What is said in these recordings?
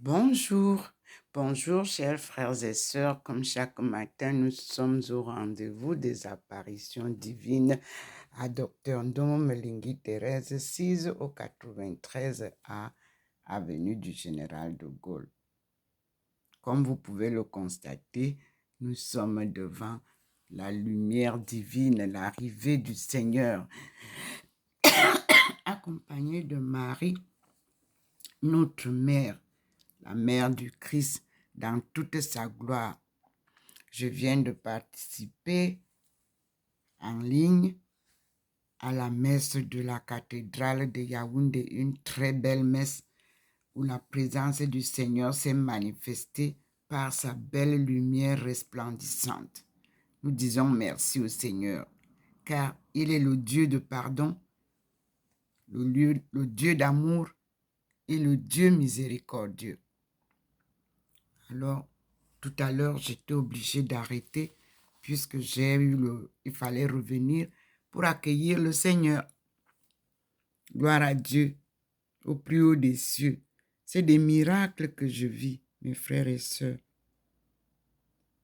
Bonjour, bonjour chers frères et sœurs. Comme chaque matin, nous sommes au rendez-vous des apparitions divines à Dr Ndomo Mlingui Thérèse, 6 au 93 A, avenue du Général de Gaulle. Comme vous pouvez le constater, nous sommes devant la lumière divine, l'arrivée du Seigneur, accompagné de Marie, notre mère, la mère du Christ, dans toute sa gloire. Je viens de participer en ligne à la messe de la cathédrale de Yaoundé, une très belle messe où la présence du Seigneur s'est manifestée par sa belle lumière resplendissante. Nous disons merci au Seigneur, car il est le Dieu de pardon, le Dieu d'amour et le Dieu miséricordieux. Alors, tout à l'heure, j'étais obligée d'arrêter puisque il fallait revenir pour accueillir le Seigneur. Gloire à Dieu, au plus haut des cieux. C'est des miracles que je vis, mes frères et sœurs.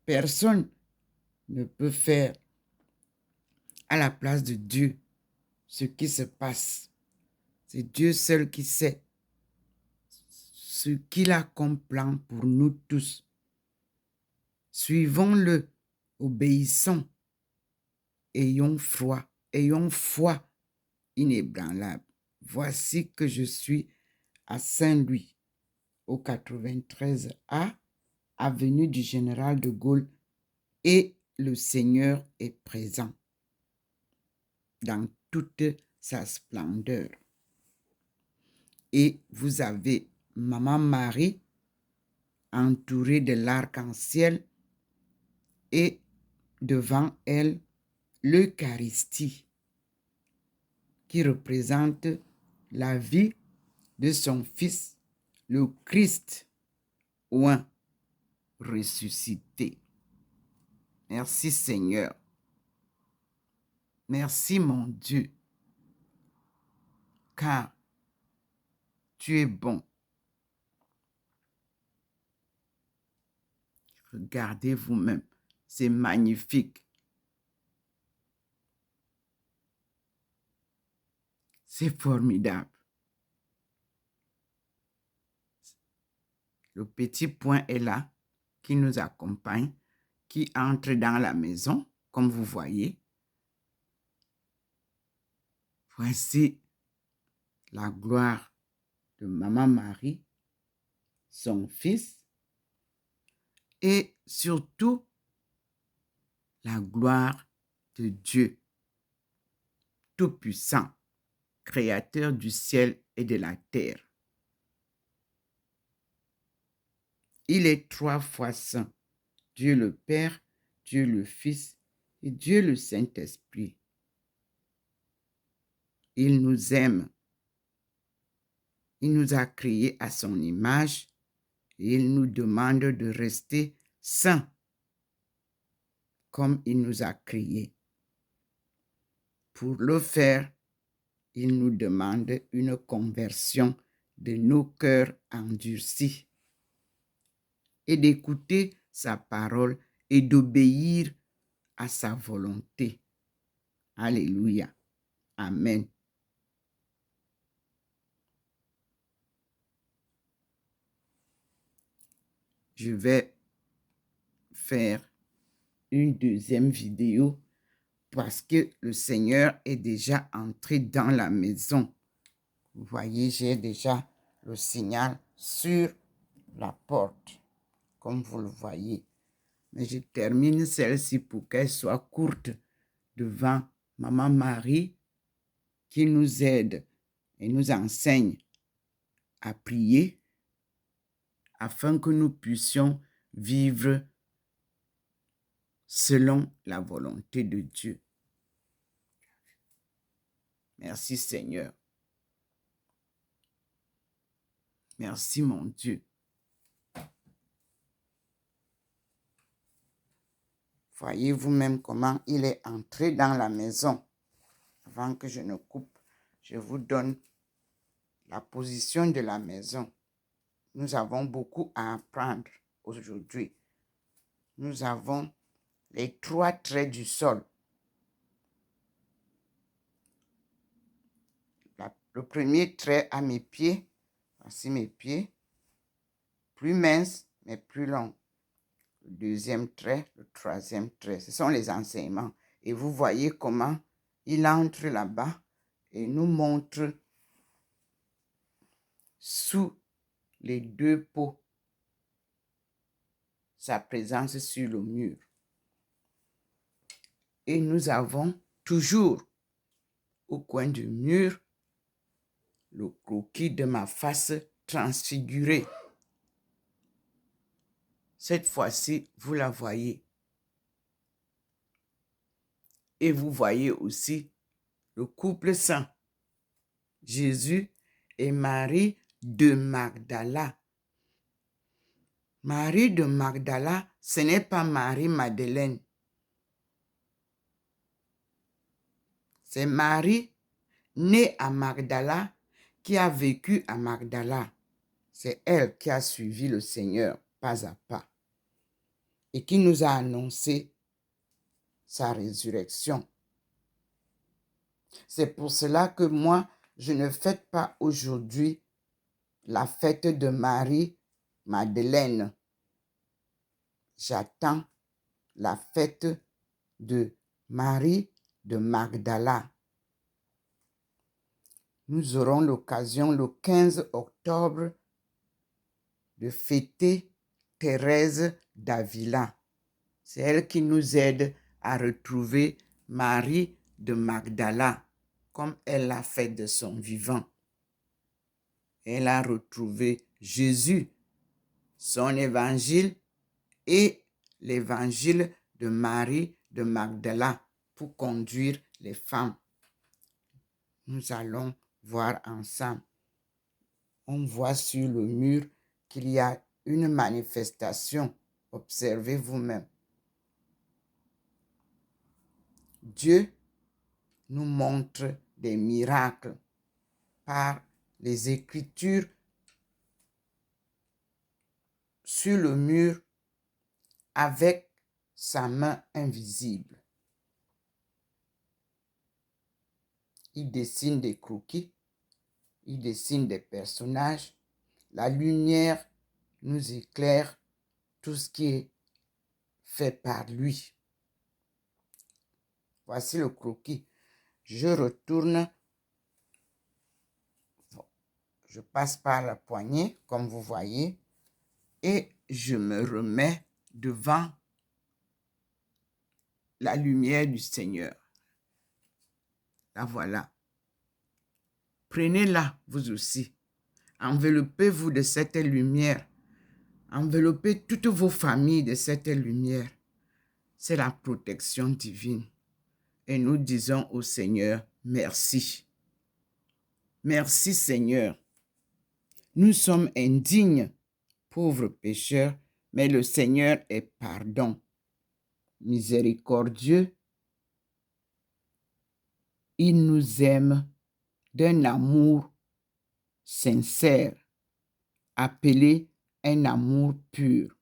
Personne ne peut faire à la place de Dieu ce qui se passe. C'est Dieu seul qui sait ce qu'il a comme plan pour nous tous. Suivons-le, obéissons, ayons foi inébranlable. Voici que je suis à Saint-Louis, au 93 A, avenue du Général de Gaulle, et le Seigneur est présent dans toute sa splendeur. Et vous avez Maman Marie entourée de l'arc-en-ciel et devant elle l'Eucharistie qui représente la vie de son Fils, le Christ, oint, ressuscité. Merci Seigneur. Merci mon Dieu, car tu es bon. Regardez vous-même, c'est magnifique. C'est formidable. Le petit point est là, qui nous accompagne, qui entre dans la maison, comme vous voyez. Voici la gloire de Maman Marie, son Fils, et surtout la gloire de Dieu Tout-Puissant, Créateur du ciel et de la terre. Il est 3 fois saint, Dieu le Père, Dieu le Fils et Dieu le Saint-Esprit. Il nous aime. Il nous a créés à son image et il nous demande de rester saints comme il nous a créés. Pour le faire, il nous demande une conversion de nos cœurs endurcis et d'écouter sa parole et d'obéir à sa volonté. Alléluia. Amen. Je vais faire une deuxième vidéo parce que le Seigneur est déjà entré dans la maison. Vous voyez, j'ai déjà le signal sur la porte, comme vous le voyez. Mais je termine celle-ci pour qu'elle soit courte devant Maman Marie qui nous aide et nous enseigne à prier afin que nous puissions vivre selon la volonté de Dieu. Merci Seigneur. Merci mon Dieu. Voyez vous-même comment il est entré dans la maison. Avant que je ne coupe, je vous donne la position de la maison. nous avons beaucoup à apprendre aujourd'hui. Nous avons les 3 traits du sol. Le premier trait à mes pieds, voici mes pieds, plus minces mais plus longs. Le deuxième trait, le troisième trait, ce sont les enseignements. Et vous voyez comment il entre là-bas et nous montre sous les 2 pots sa présence sur le mur. Et nous avons toujours au coin du mur le croquis de ma face transfigurée. Cette fois-ci, vous la voyez. Et vous voyez aussi le couple saint, Jésus et Marie de Magdala. Marie de Magdala, ce n'est pas Marie-Madeleine. C'est Marie, née à Magdala, qui a vécu à Magdala. C'est elle qui a suivi le Seigneur pas à pas et qui nous a annoncé sa résurrection. C'est pour cela que moi, je ne fête pas aujourd'hui la fête de Marie-Madeleine. J'attends la fête de Marie de Magdala. Nous aurons l'occasion le 15 octobre de fêter Thérèse d'Avila. C'est elle qui nous aide à retrouver Marie de Magdala, comme elle l'a fait de son vivant. Elle a retrouvé Jésus, son évangile et l'évangile de Marie de Magdala pour conduire les femmes. Nous allons voir ensemble. On voit sur le mur qu'il y a une manifestation. Observez vous-même. Dieu nous montre des miracles par les Écritures sur le mur avec sa main invisible. Il dessine des croquis, il dessine des personnages. La lumière nous éclaire tout ce qui est fait par lui. Voici le croquis. Je retourne, je passe par la poignée, comme vous voyez, et je me remets devant la lumière du Seigneur. La voilà. Prenez-la, vous aussi. Enveloppez-vous de cette lumière. Enveloppez toutes vos familles de cette lumière. C'est la protection divine. Et nous disons au Seigneur, merci. Merci Seigneur. Nous sommes indignes, pauvres pécheurs, mais le Seigneur est pardon. Miséricordieux, il nous aime d'un amour sincère, appelé un amour pur,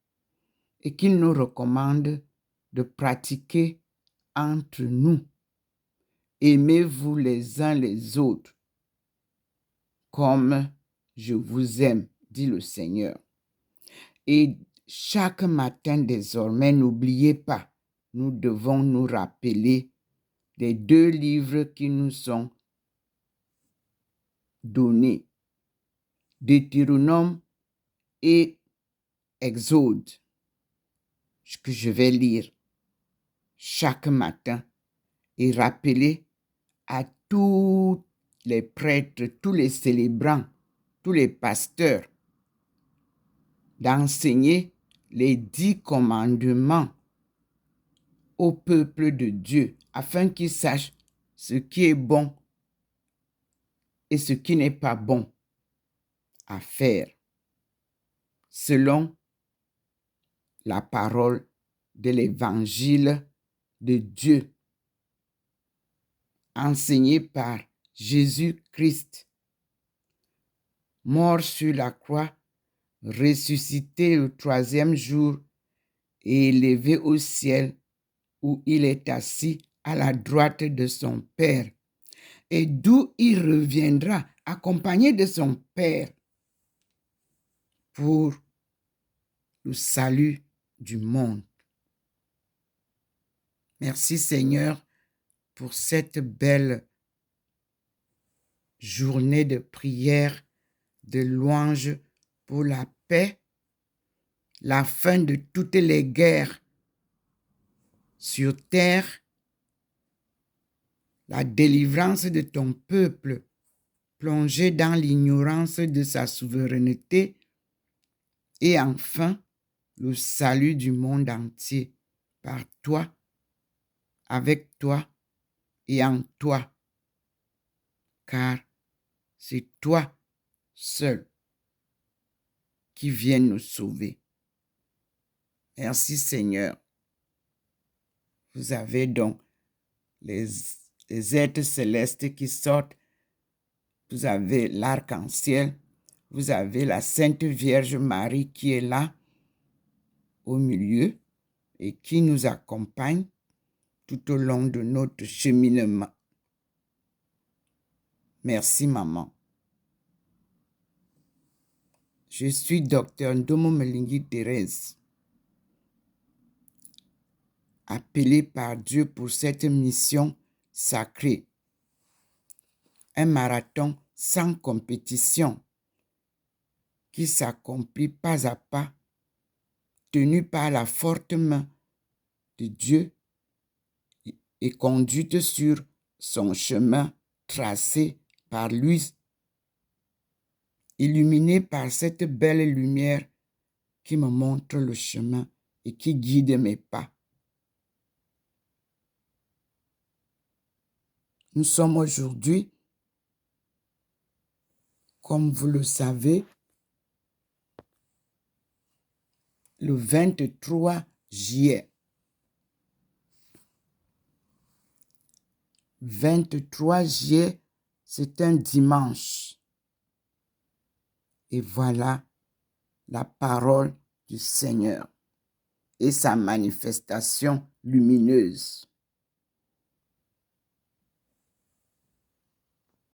et qu'il nous recommande de pratiquer entre nous. Aimez-vous les uns les autres, comme je vous aime, dit le Seigneur. Et chaque matin désormais, n'oubliez pas, nous devons nous rappeler des 2 livres qui nous sont donnés, Deutéronome et Exode, que je vais lire chaque matin et rappeler à tous les prêtres, tous les célébrants, tous les pasteurs d'enseigner les 10 commandements au peuple de Dieu afin qu'ils sachent ce qui est bon et ce qui n'est pas bon à faire selon la parole de l'évangile de Dieu enseigné par Jésus-Christ, mort sur la croix, ressuscité le troisième jour et élevé au ciel, où il est assis à la droite de son Père, et d'où il reviendra accompagné de son Père pour le salut du monde. Merci Seigneur pour cette belle journée de prière, de louange pour la paix, la fin de toutes les guerres sur terre, la délivrance de ton peuple plongé dans l'ignorance de sa souveraineté et enfin le salut du monde entier par toi, avec toi et en toi, car c'est toi seul qui viens nous sauver. Merci Seigneur. Vous avez donc les êtres célestes qui sortent. Vous avez l'arc-en-ciel. Vous avez la Sainte Vierge Marie qui est là au milieu et qui nous accompagne tout au long de notre cheminement. Merci maman. Je suis Dr Ndomo Melingi Thérèse, appelée par Dieu pour cette mission sacrée. Un marathon sans compétition qui s'accomplit pas à pas, tenu par la forte main de Dieu et conduite sur son chemin tracé par lui, illuminé par cette belle lumière qui me montre le chemin et qui guide mes pas. Nous sommes aujourd'hui, comme vous le savez, le 23 juillet. 23 juillet, c'est un dimanche. Et voilà la parole du Seigneur et sa manifestation lumineuse.